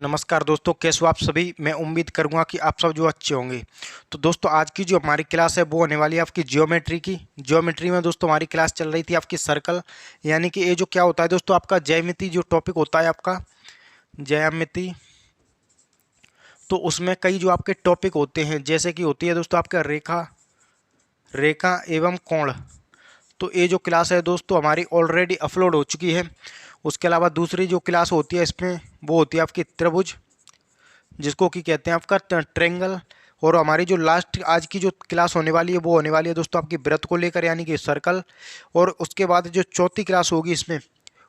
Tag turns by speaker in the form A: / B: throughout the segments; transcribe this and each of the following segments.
A: नमस्कार दोस्तों, कैसे हो आप सभी। मैं उम्मीद करूंगा कि आप सब जो अच्छे होंगे। तो दोस्तों आज की जो हमारी क्लास है वो होने वाली है आपकी ज्योमेट्री की। ज्योमेट्री में दोस्तों हमारी क्लास चल रही थी आपकी सर्कल, यानी कि ये जो क्या होता है दोस्तों आपका ज्यामिति जो टॉपिक होता है आपका ज्यामिति। तो उसमें कई जो आपके टॉपिक होते हैं, जैसे कि होती है दोस्तों आपका रेखा रेखा एवं कोण। तो ये जो क्लास है दोस्तों हमारी ऑलरेडी अपलोड हो चुकी है। उसके अलावा दूसरी जो क्लास होती है इसमें वो होती है आपकी त्रिभुज, जिसको कि कहते हैं आपका ट्रेंगल। और हमारी जो लास्ट आज की जो क्लास होने वाली है वो होने वाली है दोस्तों आपकी वृत्त को लेकर, यानी कि सर्कल। और उसके बाद जो चौथी क्लास होगी इसमें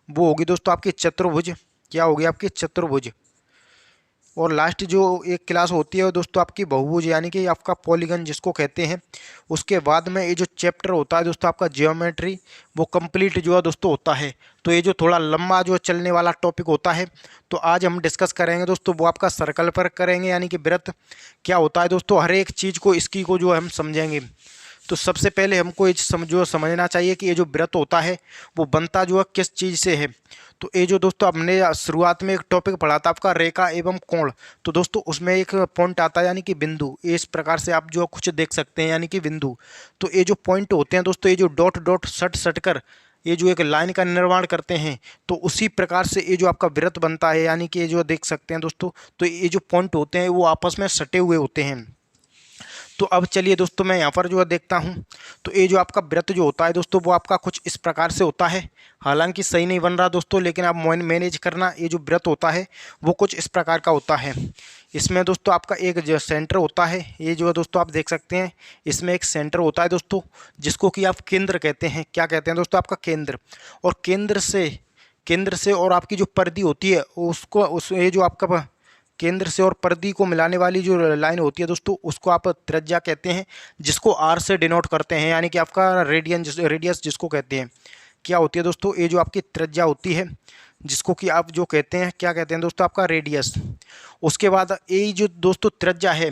A: वो होगी दोस्तों आपकी चतुर्भुज। क्या होगी आपकी चतुर्भुज। और लास्ट जो एक क्लास होती है दोस्तों आपकी बहुभुज, यानी कि आपका पॉलीगन जिसको कहते हैं। उसके बाद में ये जो चैप्टर होता है दोस्तों आपका ज्योमेट्री, वो कंप्लीट जो है दोस्तों होता है। तो ये जो थोड़ा लंबा जो चलने वाला टॉपिक होता है, तो आज हम डिस्कस करेंगे दोस्तों वो आपका सर्कल पर करेंगे, यानी कि वृत्त क्या होता है दोस्तों। हर एक चीज़ को इसकी को जो हम समझेंगे। तो सबसे पहले हमको ये समझना चाहिए कि ये जो वृत्त होता है वो बनता जो है किस चीज़ से है। तो ये जो दोस्तों हमने शुरुआत में एक टॉपिक पढ़ा था आपका रेखा एवं कोण। तो दोस्तों उसमें एक पॉइंट आता है यानी कि बिंदु। इस प्रकार से आप जो कुछ देख सकते हैं यानी कि बिंदु। तो ये जो पॉइंट होते हैं दोस्तों, ये जो डॉट डॉट सट सट कर ये जो एक लाइन का निर्माण करते हैं, तो उसी प्रकार से ये जो आपका वृत्त बनता है, यानी कि ये जो देख सकते हैं दोस्तों। तो ये जो पॉइंट होते हैं वो आपस में सटे हुए होते हैं। तो अब चलिए दोस्तों मैं यहाँ पर जो है देखता हूँ। तो ये जो आपका वृत्त जो होता है दोस्तों वो आपका कुछ इस प्रकार से होता है। हालांकि सही नहीं बन रहा दोस्तों, लेकिन आप मैनेज करना। ये जो वृत्त होता है वो कुछ इस प्रकार का होता है। इसमें दोस्तों आपका एक जो सेंटर होता है, ये जो है दोस्तों आप देख सकते हैं। इसमें एक सेंटर होता है दोस्तों, जिसको कि आप केंद्र कहते हैं। क्या कहते हैं दोस्तों आपका केंद्र। और केंद्र से और आपकी जो परिधि होती है उसको ये जो आपका केंद्र से और परिधि को मिलाने वाली जो लाइन होती है दोस्तों उसको आप त्रिज्या कहते हैं, जिसको आर से डिनोट करते हैं, यानी कि आपका रेडियस जिसको कहते हैं। क्या होती है दोस्तों, ये जो आपकी त्रिज्या होती है जिसको कि आप जो कहते हैं, क्या कहते हैं दोस्तों आपका रेडियस। उसके बाद ये जो दोस्तों त्रिज्या है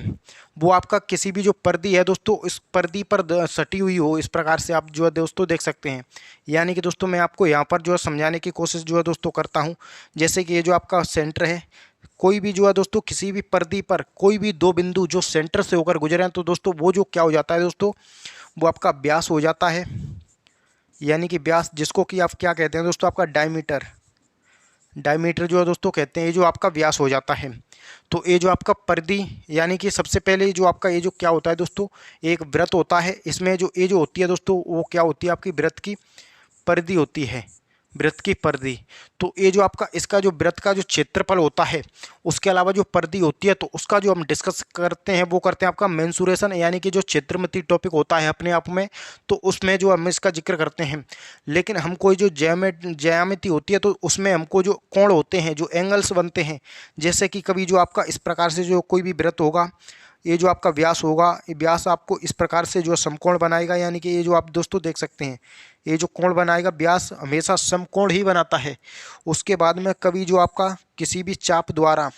A: वो आपका किसी भी जो परिधि है दोस्तों, इस परिधि पर सटी हुई हो, इस प्रकार से आप जो है दोस्तों देख सकते हैं। यानी कि दोस्तों मैं आपको यहाँ पर जो है समझाने की कोशिश जो है दोस्तों करता हूँ। जैसे कि ये जो आपका सेंटर है, कोई भी जो है दोस्तों किसी भी परिधि पर कोई भी दो बिंदु जो सेंटर से होकर गुजरे हैं, तो दोस्तों वो जो क्या हो जाता है दोस्तों, वो आपका व्यास हो जाता है। यानी कि व्यास जिसको कि आप क्या कहते हैं दोस्तों आपका डायमीटर। डायमीटर जो है दोस्तों कहते हैं, ये जो आपका व्यास हो जाता है। तो ये जो आपका परिधि, यानी कि सबसे पहले जो आपका ये जो क्या होता है दोस्तों, एक वृत्त होता है। इसमें जो ये जो होती है दोस्तों वो क्या होती है आपकी वृत्त की परिधि होती है, वृत्त की परिधि। तो ये जो आपका इसका जो वृत्त का जो क्षेत्रफल होता है, उसके अलावा जो परिधि होती है, तो उसका जो हम डिस्कस करते हैं वो करते हैं आपका मेंसुरेशन, यानी कि जो क्षेत्रमिति टॉपिक होता है अपने आप में। तो उसमें जो हम इसका जिक्र करते हैं। लेकिन हमको जो ज्यामिति होती है तो उसमें हमको जो कोण होते हैं, जो एंगल्स बनते हैं, जैसे कि कभी जो आपका इस प्रकार से जो कोई भी वृत्त होगा, ये जो आपका व्यास होगा, ये व्यास आपको इस प्रकार से जो समकोण बनाएगा। यानी कि ये जो आप दोस्तों देख सकते हैं, ये जो कोण बनाएगा, व्यास हमेशा समकोण ही बनाता है। उसके बाद में कभी जो आपका किसी भी चाप द्वारा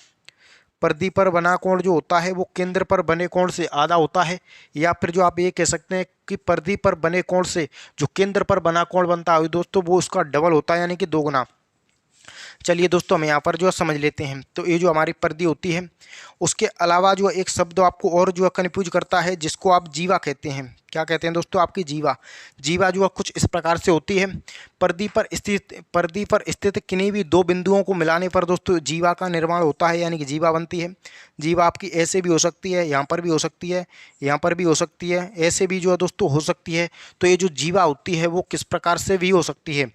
A: परिधि पर बना कोण जो होता है वो केंद्र पर बने कोण से आधा होता है। या फिर जो आप ये कह सकते हैं कि परिधि पर बने कोण से जो केंद्र पर बना कोण बनता है दोस्तों, वो उसका डबल होता है, यानी कि दोगुना। चलिए दोस्तों हम यहाँ पर जो समझ लेते हैं। तो ये जो हमारी परिधि होती है, उसके अलावा जो एक शब्द आपको और जो कन्फ्यूज करता है, जिसको आप जीवा कहते हैं। क्या कहते हैं दोस्तों आपकी जीवा। जीवा जो कुछ इस प्रकार से होती है। परिधि पर स्थित किन्हीं भी दो बिंदुओं को मिलाने पर दोस्तों जीवा का निर्माण होता है, यानी कि जीवा बनती है। जीवा आपकी ऐसे भी हो सकती है, यहाँ पर भी हो सकती है, यहाँ पर भी हो सकती है, ऐसे भी जो है दोस्तों हो सकती है। तो ये जो जीवा होती है वो किस प्रकार से भी हो सकती है।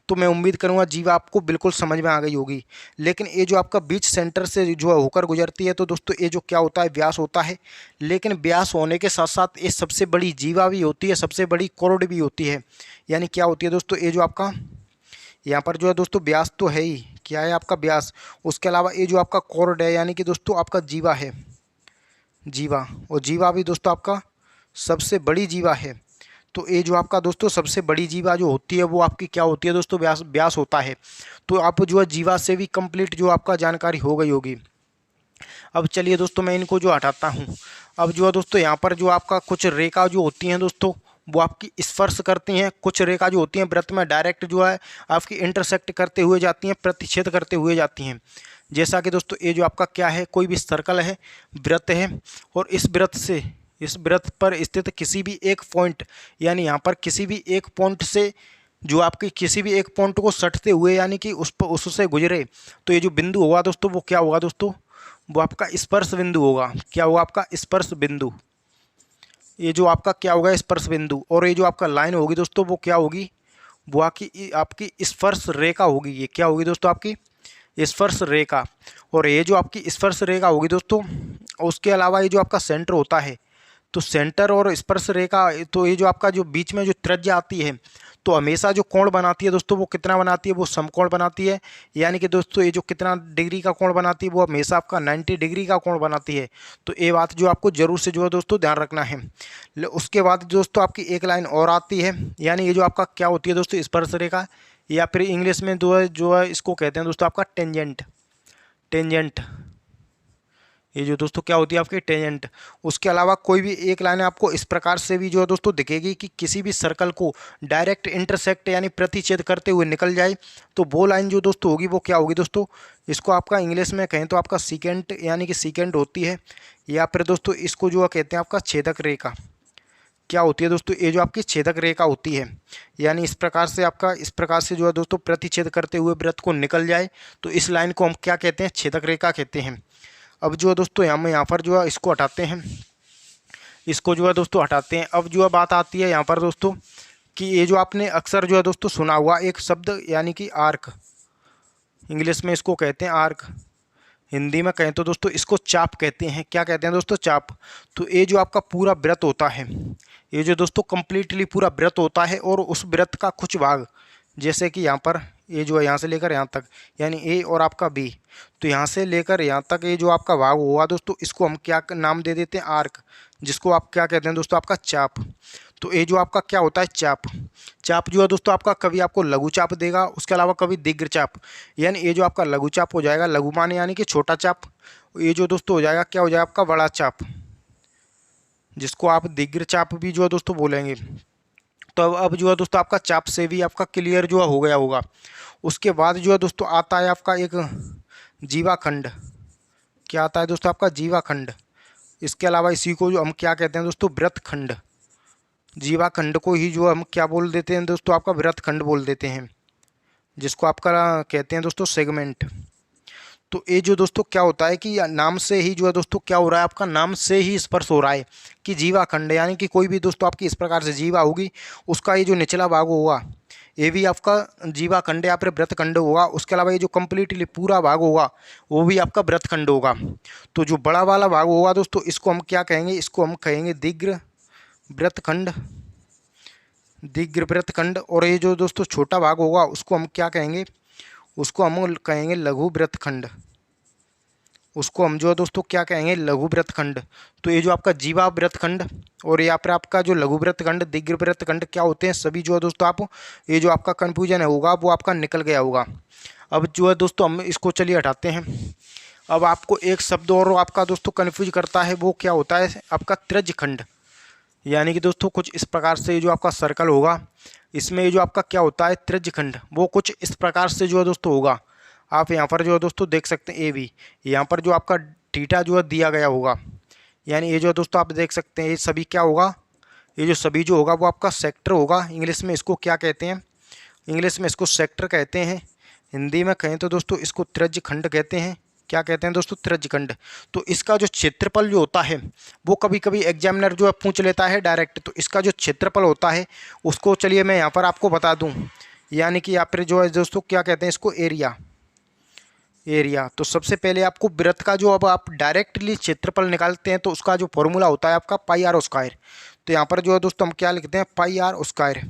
A: तो मैं उम्मीद करूंगा जीवा आपको बिल्कुल समझ में आ गई होगी। लेकिन ये जो आपका बीच सेंटर से जो है होकर गुजरती है, तो दोस्तों ये जो क्या होता है, व्यास होता है। लेकिन व्यास होने के साथ साथ ये सबसे बड़ी जीवा भी होती है, सबसे बड़ी कोण भी होती है। यानी क्या होती है दोस्तों, ये जो आपका यहाँ पर जो है दोस्तों व्यास तो है ही, क्या है आपका व्यास। उसके अलावा ये जो आपका कोण है, यानी कि दोस्तों आपका जीवा है, जीवा। और जीवा भी दोस्तों आपका सबसे बड़ी जीवा है। तो ये जो आपका दोस्तों सबसे बड़ी जीवा जो होती है वो आपकी क्या होती है दोस्तों, व्यास होता है। तो आप जो है जीवा से भी कंप्लीट जो आपका जानकारी हो गई होगी। अब चलिए दोस्तों मैं इनको जो हटाता हूँ। अब जो है दोस्तों यहाँ पर जो आपका कुछ रेखा जो होती हैं दोस्तों, वो आपकी स्पर्श करती हैं। कुछ रेखा जो होती हैं वृत्त में डायरेक्ट जो है आपकी इंटरसेक्ट करते हुए जाती हैं, प्रतिच्छेद करते हुए जाती हैं। जैसा कि दोस्तों ये जो आपका क्या है, कोई भी सर्कल है, वृत्त है, और इस वृत्त पर स्थित किसी भी एक पॉइंट, यानी यहाँ पर किसी भी एक पॉइंट से जो आपकी किसी भी एक पॉइंट को सटते हुए यानी कि उस पर उससे गुजरे, तो ये जो बिंदु होगा दोस्तों वो क्या होगा दोस्तों, वो आपका स्पर्श बिंदु होगा। क्या होगा आपका स्पर्श बिंदु। ये जो आपका क्या होगा स्पर्श बिंदु, और ये जो आपका लाइन होगी दोस्तों वो क्या होगी, वो आपकी स्पर्श रेखा होगी। ये क्या होगी दोस्तों, आपकी स्पर्श रेखा। और ये जो आपकी स्पर्श रेखा होगी दोस्तों, उसके अलावा ये जो आपका सेंटर होता है, तो सेंटर और स्पर्श रेखा, तो ये जो आपका जो बीच में जो त्रिज्या आती है, तो हमेशा जो कोण बनाती है दोस्तों वो कितना बनाती है, वो समकोण बनाती है। यानी कि दोस्तों ये जो कितना डिग्री का कोण बनाती है, वो हमेशा आपका 90 डिग्री का कोण बनाती है। तो ये बात जो आपको जरूर से जो है दोस्तों ध्यान रखना है। उसके बाद दोस्तों आपकी एक लाइन और आती है, यानी ये जो आपका क्या होती है दोस्तों स्पर्श रेखा, या फिर इंग्लिश में जो है इसको कहते हैं दोस्तों आपका टेंजेंट। टेंजेंट ये जो दोस्तों क्या होती है आपकी टेंजेंट। उसके अलावा कोई भी एक लाइन आपको इस प्रकार से भी जो है दोस्तों दिखेगी कि किसी भी सर्कल को डायरेक्ट इंटरसेक्ट यानी प्रतिच्छेद करते हुए निकल जाए, तो वो लाइन जो दोस्तों होगी वो क्या होगी दोस्तों, इसको आपका इंग्लिश में कहें तो आपका सीकेंट यानी कि सीकेंट होती है, या फिर दोस्तों इसको जो कहते हैं आपका छेदक रेखा। क्या होती है दोस्तों, ये जो आपकी छेदक रेखा होती है, यानी इस प्रकार से जो है दोस्तों प्रतिच्छेद करते हुए वृत्त को निकल जाए, तो इस लाइन को हम क्या कहते हैं, छेदक रेखा कहते हैं। अब जो है दोस्तों यहाँ पर जो है इसको हटाते हैं, इसको जो है दोस्तों हटाते हैं। अब जो है बात आती है यहाँ पर दोस्तों कि ये जो आपने अक्सर जो है दोस्तों सुना हुआ एक शब्द यानी कि आर्क, इंग्लिश में इसको कहते हैं आर्क, हिंदी में कहें तो दोस्तों इसको चाप कहते हैं। क्या कहते हैं दोस्तों, चाप। तो ये जो आपका पूरा वृत्त होता है, ये जो दोस्तों कंप्लीटली पूरा वृत्त होता है, और उस वृत्त का कुछ भाग, जैसे कि यहाँ पर ये जो है यहाँ से लेकर यहाँ तक, यानी ए और आपका बी, तो यहाँ से लेकर यहाँ तक ये जो आपका भाग होगा दोस्तों, इसको हम क्या नाम दे देते हैं, आर्क, जिसको आप क्या कहते हैं दोस्तों, आपका चाप। तो ये जो आपका क्या होता है, चाप। चाप जो है दोस्तों आपका कभी आपको लघु चाप देगा, उसके अलावा कभी दीर्घ चाप। यानी ये जो आपका लघु चाप हो जाएगा, लघु माने यानी कि छोटा चाप, ये जो दोस्तों हो जाएगा क्या हो जाएगा आपका बड़ा चाप, जिसको आप दीर्घ चाप भी जो है दोस्तों बोलेंगे। तो अब जो है दोस्तों आपका चाप से भी आपका क्लियर जो है हो गया होगा। उसके बाद जो है दोस्तों आता है आपका एक जीवाखंड। क्या आता है दोस्तों, आपका जीवाखंड। इसके अलावा इसी को जो हम क्या कहते हैं दोस्तों, वृत्तखंड। जीवाखंड को ही जो हम क्या बोल देते हैं दोस्तों, आपका वृत्तखंड बोल देते हैं, जिसको आपका कहते हैं दोस्तों सेगमेंट। तो ये जो दोस्तों क्या होता है कि नाम से ही जो है दोस्तों क्या हो रहा है, आपका नाम से ही स्पर्श हो रहा है कि जीवाखंड, यानी कि कोई भी दोस्तों आपकी इस प्रकार से जीवा होगी, उसका ये जो निचला भाग होगा ये भी आपका जीवाखंड या फिर वृत्तखंड होगा। उसके अलावा ये जो कंप्लीटली पूरा भाग होगा वो भी आपका वृत्तखंड होगा। तो जो बड़ा वाला भाग होगा दोस्तों, इसको हम क्या कहेंगे, इसको हम कहेंगे दीर्घ वृत्तखंड, दीर्घ वृत्तखंड। और ये जो दोस्तों छोटा भाग होगा उसको हम क्या कहेंगे, उसको हम कहेंगे लघु वृत्तखंड। उसको हम जो है दोस्तों क्या कहेंगे, लघु वृत्तखंड। तो ये जो आपका जीवा वृत्तखंड और या फिर आपका जो लघु वृत्तखंड, दीर्घ वृत्तखंड क्या होते हैं, सभी जो है दोस्तों आप ये जो आपका कन्फ्यूजन है होगा वो आपका निकल गया होगा। अब जो है दोस्तों हम इसको चलिए हटाते हैं। अब आपको एक शब्द और आपका दोस्तों कन्फ्यूज करता है, वो क्या होता है आपका त्रिज्यखंड। यानी कि दोस्तों कुछ इस प्रकार से जो आपका सर्कल होगा, इसमें ये जो आपका क्या होता है त्रिज्यखंड, वो कुछ इस प्रकार से जो है दोस्तों होगा। आप यहाँ पर जो है दोस्तों देख सकते हैं ए बी, यहाँ पर जो आपका थीटा जो है दिया गया होगा, यानी ये जो दोस्तों आप देख सकते हैं ये सभी क्या होगा, ये जो सभी जो होगा वो आपका सेक्टर होगा। इंग्लिश में इसको क्या कहते हैं, इंग्लिश में इसको सेक्टर कहते हैं, हिंदी में कहें तो दोस्तों इसको त्रिज्यखंड कहते हैं। क्या कहते हैं दोस्तों, त्रिज्यखंड। तो इसका जो क्षेत्रफल जो होता है वो कभी कभी एग्जामिनर जो है पूछ लेता है डायरेक्ट, तो इसका जो क्षेत्रफल होता है उसको चलिए मैं यहाँ पर आपको बता दूँ, यानी कि यहाँ पर जो है दोस्तों क्या कहते हैं इसको, एरिया। एरिया। तो सबसे पहले आपको वृत्त का जो अब आप डायरेक्टली क्षेत्रफल निकालते हैं तो उसका जो फॉर्मूला होता है आपका पाई आर स्क्वायर। तो यहाँ पर जो है दोस्तों हम क्या लिखते हैं, पाई आर स्क्वायर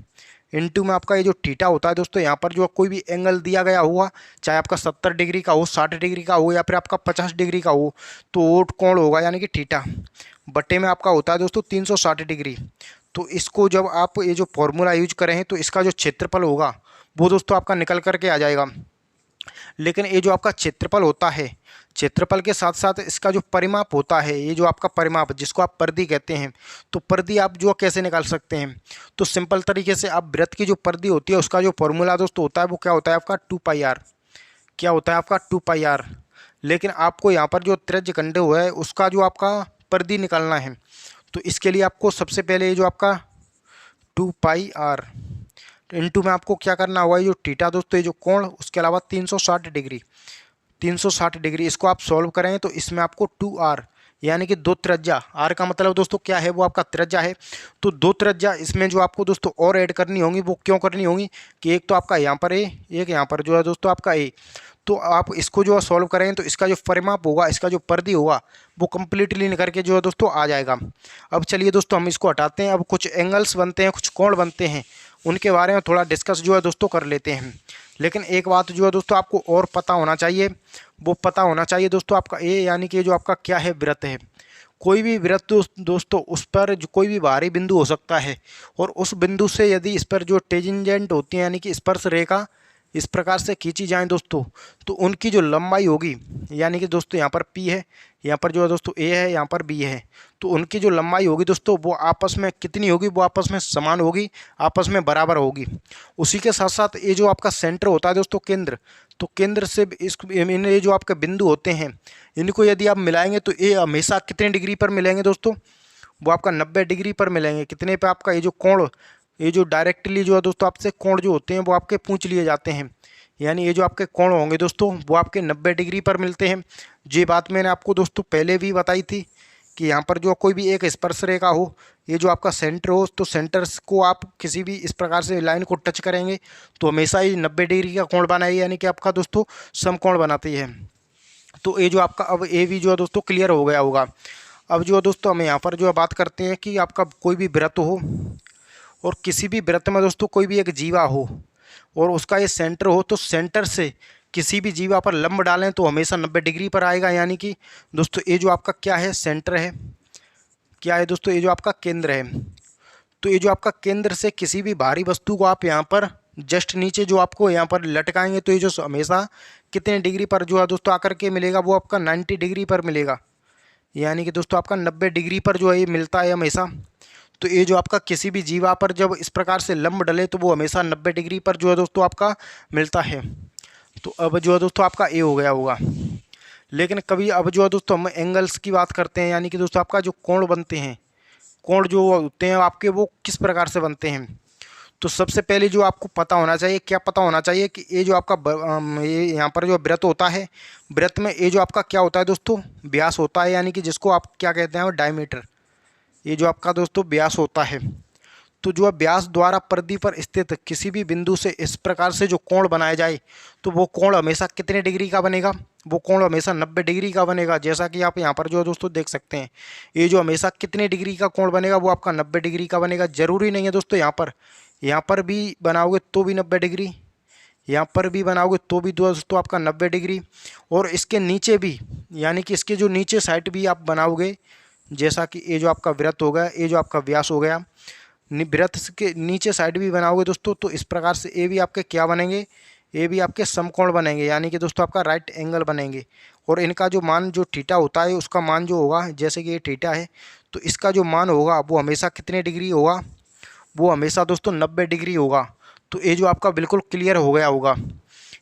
A: इनटू में आपका ये जो थीटा होता है दोस्तों, यहाँ पर जो कोई भी एंगल दिया गया हुआ, चाहे आपका 70 डिग्री का हो, 60 डिग्री का हो, या फिर आपका 50 डिग्री का हो, तो वो कोण होगा यानी कि थीटा बट्टे में आपका होता है दोस्तों 360 डिग्री। तो इसको जब आप ये जो फॉर्मूला यूज करें तो इसका जो क्षेत्रफल होगा वो दोस्तों आपका निकल करके आ जाएगा। लेकिन ये जो आपका क्षेत्रफल होता है, क्षेत्रफल के साथ साथ इसका जो परिमाप होता है, ये जो आपका परिमाप जिसको आप परिधि कहते हैं, तो परिधि आप जो कैसे निकाल सकते हैं, तो सिंपल तरीके से आप वृत्त की जो परिधि होती है उसका जो फॉर्मूला दोस्तों होता है वो क्या होता है आपका 2 पाई आर। क्या होता है आपका 2 पाई आर। लेकिन आपको यहाँ पर जो त्रिज्य खंड हुआ है उसका जो आपका परिधि निकालना है। तो इसके लिए आपको सबसे पहले ये जो आपका 2πr इंटू में आपको क्या करना होगा, ये जो थीटा दोस्तों, ये जो कोण, उसके अलावा 360 डिग्री, 360 डिग्री इसको आप सॉल्व करेंगे तो इसमें आपको 2r यानी कि 2 त्रिज्या, आर का मतलब दोस्तों क्या है, वो आपका त्रिज्या है। तो 2 त्रिज्या इसमें जो आपको दोस्तों और ऐड करनी होंगी, वो क्यों करनी होंगी कि एक तो आपका यहाँ पर ए, एक यहाँ पर जो है दोस्तों आपका ए। तो आप इसको जो है सॉल्व करेंगे तो इसका जो परिमाप होगा, इसका जो परिधि होगा, वो कंप्लीटली निकल के जो है दोस्तों आ जाएगा। अब चलिए दोस्तों हम इसको हटाते हैं। अब कुछ एंगल्स बनते हैं, कुछ कोण बनते हैं, उनके बारे में थोड़ा डिस्कस जो है दोस्तों कर लेते हैं। लेकिन एक बात जो है दोस्तों आपको और पता होना चाहिए, वो पता होना चाहिए दोस्तों आपका ए यानी कि जो आपका क्या है, वृत्त है। कोई भी वृत्त दोस्तों, उस पर जो कोई भी बाहरी बिंदु हो सकता है और उस बिंदु से यदि इस पर जो टेंजेंट होती है यानी कि स्पर्श रेखा इस प्रकार से खींची जाए दोस्तों, तो उनकी जो लंबाई होगी, यानी कि दोस्तों यहाँ पर P है, यहाँ पर जो है दोस्तों A है, यहाँ पर B है, तो उनकी जो लंबाई होगी दोस्तों वो आपस में कितनी होगी, वो आपस में समान होगी, आपस में बराबर होगी। उसी के साथ साथ ये जो आपका सेंटर होता है दोस्तों, केंद्र, तो केंद्र से इस ये जो आपके बिंदु होते हैं, इनको यदि आप मिलाएंगे तो ये हमेशा कितने डिग्री पर मिलेंगे दोस्तों, वो आपका 90 डिग्री पर मिलेंगे। कितने पे आपका ये जो कोण, ये जो डायरेक्टली जो है दोस्तों आपसे कोण जो होते हैं वो आपके पूछ लिए जाते हैं, यानी ये जो आपके कोण होंगे दोस्तों वो आपके 90 डिग्री पर मिलते हैं। ये बात मैंने आपको दोस्तों पहले भी बताई थी कि यहाँ पर जो कोई भी एक स्पर्श रेखा हो, ये जो आपका सेंटर हो, तो सेंटर को आप किसी भी इस प्रकार से लाइन को टच करेंगे तो हमेशा ये 90 डिग्री का कोण बनाएगी, यानी कि आपका दोस्तों समकोण बनाती है। तो ये जो आपका अब ए भी जो है दोस्तों क्लियर हो गया होगा। अब जो है दोस्तों हम यहाँ पर जो है बात करते हैं कि आपका कोई भी वृत्त हो और किसी भी वृत्त में दोस्तों कोई भी एक जीवा हो और उसका ये सेंटर हो, तो सेंटर से किसी भी जीवा पर लंब डालें तो हमेशा 90 डिग्री पर आएगा। यानी कि दोस्तों ये जो आपका क्या है, सेंटर है, क्या है दोस्तों, ये जो आपका केंद्र है। तो ये जो आपका केंद्र से किसी भी भारी वस्तु को आप यहाँ पर जस्ट नीचे जो आपको यहाँ पर लटकाएंगे तो ये जो हमेशा कितने डिग्री पर जो है दोस्तों आकर के मिलेगा, वो आपका 90 डिग्री पर मिलेगा। यानी कि दोस्तों आपका 90 डिग्री पर जो है ये मिलता है हमेशा। तो ये जो आपका किसी भी जीवा पर जब इस प्रकार से लंब डले तो वो हमेशा 90 डिग्री पर जो है दोस्तों आपका मिलता है। तो अब जो है दोस्तों आपका ए हो गया होगा। लेकिन कभी अब जो है दोस्तों हम एंगल्स की बात करते हैं, यानी कि दोस्तों आपका जो कोण बनते हैं, कोण जो होते हैं आपके वो किस प्रकार से बनते हैं। तो सबसे पहले जो आपको पता होना चाहिए, क्या पता होना चाहिए कि ये जो आपका ये यहाँ पर जो वृत्त होता है, वृत्त में ये जो आपका क्या होता है दोस्तों, व्यास होता है, यानी कि जिसको आप क्या कहते हैं डायमीटर। ये जो आपका दोस्तों व्यास होता है, तो जो व्यास द्वारा परिधि पर स्थित किसी भी बिंदु से इस प्रकार से जो कोण बनाया जाए तो वो कोण हमेशा कितने डिग्री का बनेगा, वो कोण हमेशा 90 डिग्री का बनेगा। जैसा कि आप यहाँ पर जो दोस्तों देख सकते हैं, ये जो हमेशा कितने डिग्री का कोण बनेगा, वो आपका 90 डिग्री का बनेगा। जरूरी नहीं है दोस्तों यहाँ पर भी बनाओगे तो भी 90 डिग्री, यहाँ पर भी बनाओगे तो भी दोस्तों आपका 90 डिग्री, और इसके नीचे भी, यानी कि इसके जो नीचे साइड भी आप बनाओगे, जैसा कि ये जो आपका वृत्त हो गया, ये जो आपका व्यास हो गया, वृत्त के नीचे साइड भी बनाओगे दोस्तों, तो इस प्रकार से ये भी आपके क्या बनेंगे, ये भी आपके समकोण बनेंगे, यानी कि दोस्तों आपका राइट एंगल बनेंगे। और इनका जो मान जो थीटा होता है, उसका मान जो होगा, जैसे कि ये थीटा है तो इसका जो मान होगा वो हमेशा कितने डिग्री होगा, वो हमेशा दोस्तों 90 डिग्री होगा। तो ये जो आपका बिल्कुल क्लियर हो गया होगा।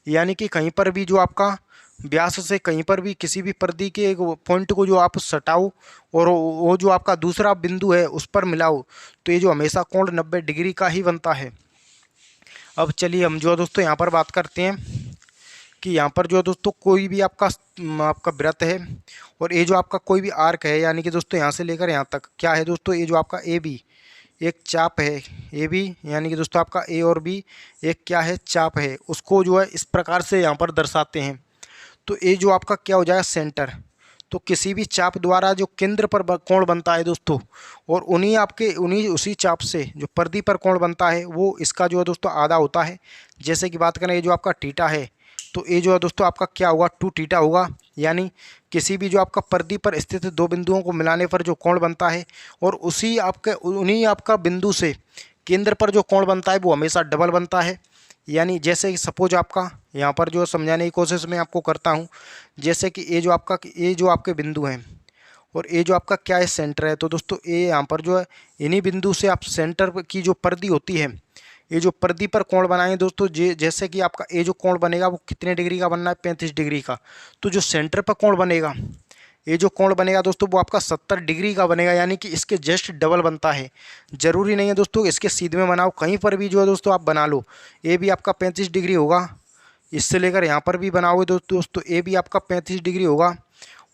A: यानी कि कहीं पर भी जो आपका व्यास से कहीं पर भी किसी भी परिधि के एक पॉइंट को जो आप सटाओ और वो जो आपका दूसरा बिंदु है उस पर मिलाओ, तो ये जो हमेशा कोण 90 डिग्री का ही बनता है। अब चलिए हम जो है दोस्तों यहाँ पर बात करते हैं कि यहाँ पर जो है दोस्तों कोई भी आपका आपका वृत्त है और ये जो आपका कोई भी आर्क है, यानी कि दोस्तों यहाँ से लेकर यहाँ तक क्या है दोस्तों, ये जो आपका ए बी एक चाप है, ए बी यानी कि दोस्तों आपका ए और बी एक क्या है, चाप है, उसको जो है इस प्रकार से यहाँ पर दर्शाते हैं। तो ये जो आपका क्या हो जाएगा, सेंटर। तो किसी भी चाप द्वारा जो केंद्र पर कोण बनता है दोस्तों, और उन्हीं उसी चाप से जो परिधि पर कोण बनता है वो इसका जो है दोस्तों आधा होता है। जैसे कि बात करें, ये जो आपका थीटा है तो ये जो है दोस्तों आपका क्या होगा, 2 थीटा होगा। यानी किसी भी जो आपका परिधि पर स्थित 2 बिंदुओं को मिलाने पर जो कोण बनता है, और उन्हीं आपका बिंदु से केंद्र पर जो कोण बनता है वो हमेशा डबल बनता है। यानी जैसे कि सपोज आपका यहाँ पर जो समझाने की कोशिश मैं आपको करता हूँ, जैसे कि ये जो आपके बिंदु हैं और ये जो आपका क्या है, सेंटर है। तो दोस्तों ये यहाँ पर जो है इन्हीं बिंदु से आप सेंटर की जो परिधि होती है, ये जो परिधि पर कोण बनाएंगे दोस्तों, जैसे कि आपका ये जो कोण बनेगा वो कितने डिग्री का बनना है, 35 डिग्री का। तो जो सेंटर पर कोण बनेगा, ये जो कोण बनेगा दोस्तों वो आपका 70 डिग्री का बनेगा, यानी कि इसके जस्ट डबल बनता है। जरूरी नहीं है दोस्तों इसके सीधे में बनाओ, कहीं पर भी जो है दोस्तों आप बना लो। ये भी आपका 35 डिग्री होगा, इससे लेकर यहाँ पर भी बनाओगे दोस्तों ये भी आपका 35 डिग्री होगा।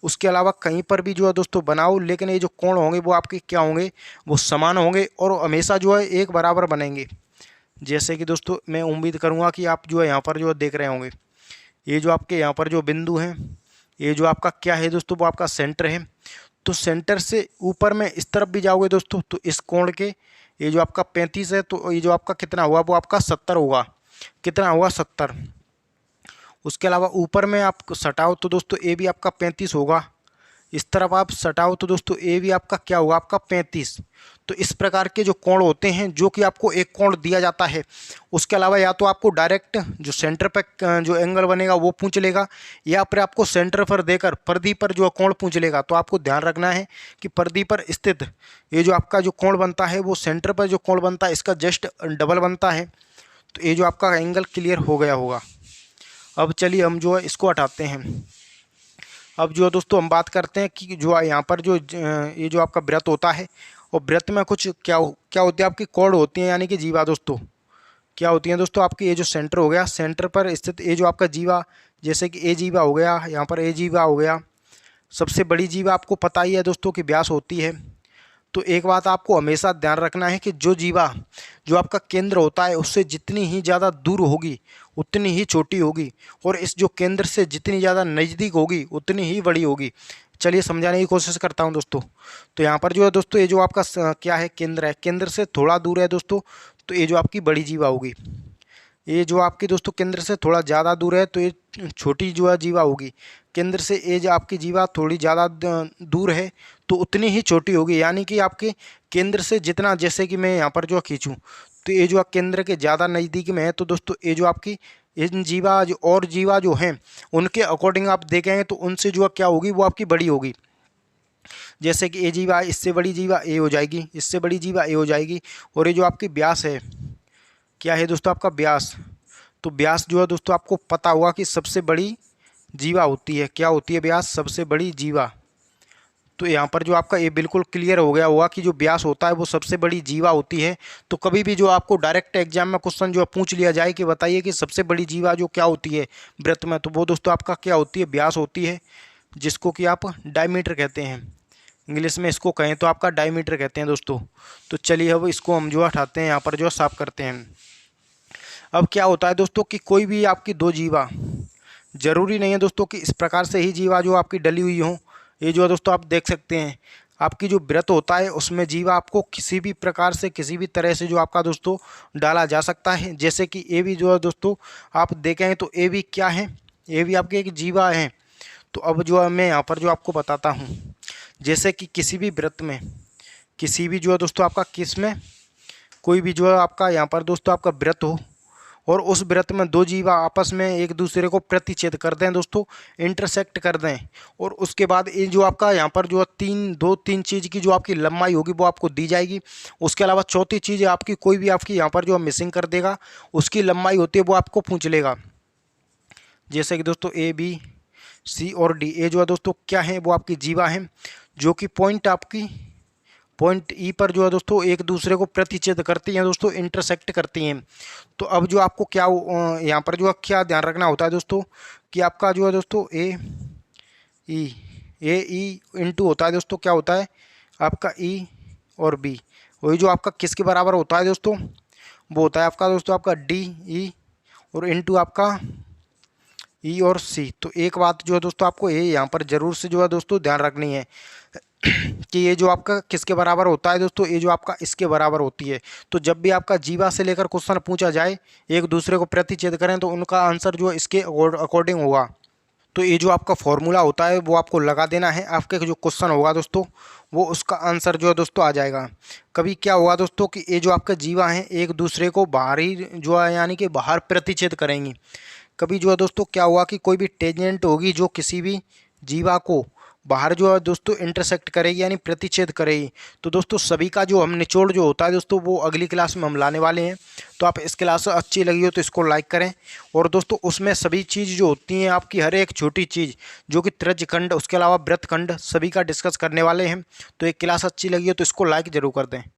A: उसके अलावा कहीं पर भी जो है दोस्तों बनाओ, लेकिन ये जो कोण होंगे वो आपके क्या होंगे, वो समान होंगे और हमेशा जो है एक बराबर बनेंगे। जैसे कि दोस्तों मैं उम्मीद करूँगा कि आप जो है यहाँ पर जो है देख रहे होंगे, ये जो आपके यहाँ पर जो बिंदु हैं, ये जो आपका क्या है दोस्तों, वो आपका सेंटर है। तो सेंटर से ऊपर में इस तरफ भी जाओगे दोस्तों, तो इस कोण के ये जो आपका 35 है, तो ये जो आपका कितना हुआ, वो आपका 70 होगा। कितना होगा, 70। उसके अलावा ऊपर में आप सटाओ तो दोस्तों ए भी आपका 35 होगा। इस तरफ आप सटाओ तो दोस्तों ए भी आपका क्या होगा, आपका 35। तो इस प्रकार के जो कोण होते हैं, जो कि आपको एक कोण दिया जाता है, उसके अलावा या तो आपको डायरेक्ट जो सेंटर पर जो एंगल बनेगा वो पूछ लेगा, या फिर आपको सेंटर पर देकर परिधि पर जो कोण पूछ लेगा। तो आपको ध्यान रखना है कि परिधि पर स्थित ये जो आपका जो कोण बनता है, वो सेंटर पर जो कोण बनता है इसका जस्ट डबल बनता है। तो ये जो आपका एंगल क्लियर हो गया होगा। अब चलिए हम जो है इसको हटाते हैं। अब जो है दोस्तों हम बात करते हैं कि जो यहाँ पर जो ये जो आपका वृत्त होता है, और वृत्त में कुछ क्या होती है, आपकी कॉर्ड होती हैं, यानी कि जीवा दोस्तों। क्या होती हैं दोस्तों, आपकी ये जो सेंटर हो गया, सेंटर पर स्थित ये जो आपका जीवा, जैसे कि ए जीवा हो गया, यहाँ पर ए जीवा हो गया। सबसे बड़ी जीवा आपको पता ही है दोस्तों कि व्यास होती है। तो एक बात आपको हमेशा ध्यान रखना है कि जो जीवा जो आपका केंद्र होता है उससे जितनी ही ज़्यादा दूर होगी उतनी ही छोटी होगी, और इस जो केंद्र से जितनी ज़्यादा नज़दीक होगी उतनी ही बड़ी होगी। चलिए समझाने की कोशिश करता हूं दोस्तों। तो यहाँ पर जो है दोस्तों, ये जो आपका क्या है, केंद्र है, केंद्र से थोड़ा दूर है दोस्तों, तो ये जो आपकी बड़ी जीवा होगी। ये जो आपकी दोस्तों केंद्र से थोड़ा ज़्यादा दूर है, तो ये छोटी जो है जीवा होगी। केंद्र से ये जो आपकी जीवा थोड़ी ज़्यादा दूर है तो उतनी ही छोटी होगी, यानी कि आपके केंद्र से जितना, जैसे कि मैं यहाँ पर जो खींचूँ तो ये जो केंद्र के ज़्यादा नज़दीक में है, तो दोस्तों ये जो आपकी इन जीवा जो और जीवा जो हैं उनके अकॉर्डिंग आप देखेंगे तो उनसे जो क्या होगी, वो आपकी बड़ी होगी। जैसे कि ये जीवा इससे बड़ी जीवा ए हो जाएगी, इससे बड़ी जीवा ए हो जाएगी। और ये जो आपकी व्यास है, क्या है दोस्तों, आपका व्यास। तो व्यास जो है दोस्तों आपको पता होगा कि सबसे बड़ी जीवा होती है। क्या होती है, व्यास सबसे बड़ी जीवा। तो यहाँ पर जो आपका ये बिल्कुल क्लियर हो गया होगा कि जो व्यास होता है वो सबसे बड़ी जीवा होती है। तो कभी भी जो आपको डायरेक्ट एग्जाम में क्वेश्चन जो पूछ लिया जाए कि बताइए कि सबसे बड़ी जीवा जो क्या होती है वृत्त में, तो वो दोस्तों आपका क्या होती है, व्यास होती है, जिसको कि आप डायमीटर कहते हैं। इंग्लिश में इसको कहें तो आपका डायमीटर कहते हैं दोस्तों। तो चलिए अब इसको हम जो हटाते हैं, यहाँ पर जो साफ करते हैं। अब क्या होता है दोस्तों कि कोई भी आपकी दो जीवा, जरूरी नहीं है दोस्तों कि इस प्रकार से ही जीवा जो आपकी डली हुई हो। ये जो है दोस्तों आप देख सकते हैं, आपकी जो वृत्त होता है उसमें जीवा आपको किसी भी प्रकार से, किसी भी तरह से जो आपका दोस्तों डाला जा सकता है। जैसे कि ये भी जो है दोस्तों आप देखें तो ये भी क्या है, ये भी आपके एक जीवा है। तो अब जो है मैं यहाँ पर जो आपको बताता हूँ, जैसे कि किसी भी वृत्त में, किसी भी जो है दोस्तों आपका किस में कोई भी जो है आपका यहाँ पर दोस्तों आपका वृत्त हो, और उस वृत्त में दो जीवा आपस में एक दूसरे को प्रतिच्छेद कर दें दोस्तों, इंटरसेक्ट कर दें। और उसके बाद ये जो आपका यहाँ पर जो तीन चीज़ की जो आपकी लंबाई होगी वो आपको दी जाएगी। उसके अलावा चौथी चीज़ आपकी कोई भी आपकी यहाँ पर जो मिसिंग कर देगा, उसकी लंबाई होती है वो आपको पूछ लेगा। जैसे कि दोस्तों ए बी सी और डी, ये जो है दोस्तों क्या है, वो आपकी जीवा है, जो कि पॉइंट ई पर जो है दोस्तों एक दूसरे को प्रतिच्छेद करती हैं दोस्तों, इंटरसेक्ट करती हैं। तो अब जो आपको क्या यहाँ पर जो क्या ध्यान रखना होता है दोस्तों, कि आपका जो है दोस्तों ए ई इंटू होता है दोस्तों, क्या होता है आपका ई और बी, वही जो आपका किसके बराबर होता है दोस्तों, वो होता है आपका दोस्तों आपका डी ई और इंटू आपका ई और सी। तो एक बात जो है दोस्तों आपको ये यहाँ पर ज़रूर से जो है दोस्तों ध्यान रखनी है कि ये जो आपका किसके बराबर होता है दोस्तों, ये जो आपका इसके बराबर होती है। तो जब भी आपका जीवा से लेकर क्वेश्चन पूछा जाए, एक दूसरे को प्रतिच्छेद करें, तो उनका आंसर जो है इसके अकॉर्डिंग होगा। तो ये जो आपका फॉर्मूला होता है वो आपको लगा देना है, आपके जो क्वेश्चन होगा दोस्तों वो उसका आंसर जो है दोस्तों आ जाएगा। कभी क्या होगा दोस्तों कि ये जो आपका जीवा हैं एक दूसरे को बाहर ही जो है यानी कि बाहर प्रतिच्छेद करेंगी। कभी जो है दोस्तों क्या हुआ कि कोई भी टेंजेंट होगी जो किसी भी जीवा को बाहर जो है दोस्तों इंटरसेक्ट करेगी यानी प्रतिच्छेद करेगी। तो दोस्तों सभी का जो हम निचोड़ जो होता है दोस्तों वो अगली क्लास में हम लाने वाले हैं। तो आप इस क्लास अच्छी लगी हो तो इसको लाइक करें। और दोस्तों उसमें सभी चीज़ जो होती हैं आपकी हर एक छोटी चीज़ जो कि तृज्यखंड उसके अलावा वृत्तखंड सभी का डिस्कस करने वाले हैं। तो एक क्लास अच्छी लगी हो तो इसको लाइक ज़रूर कर दें।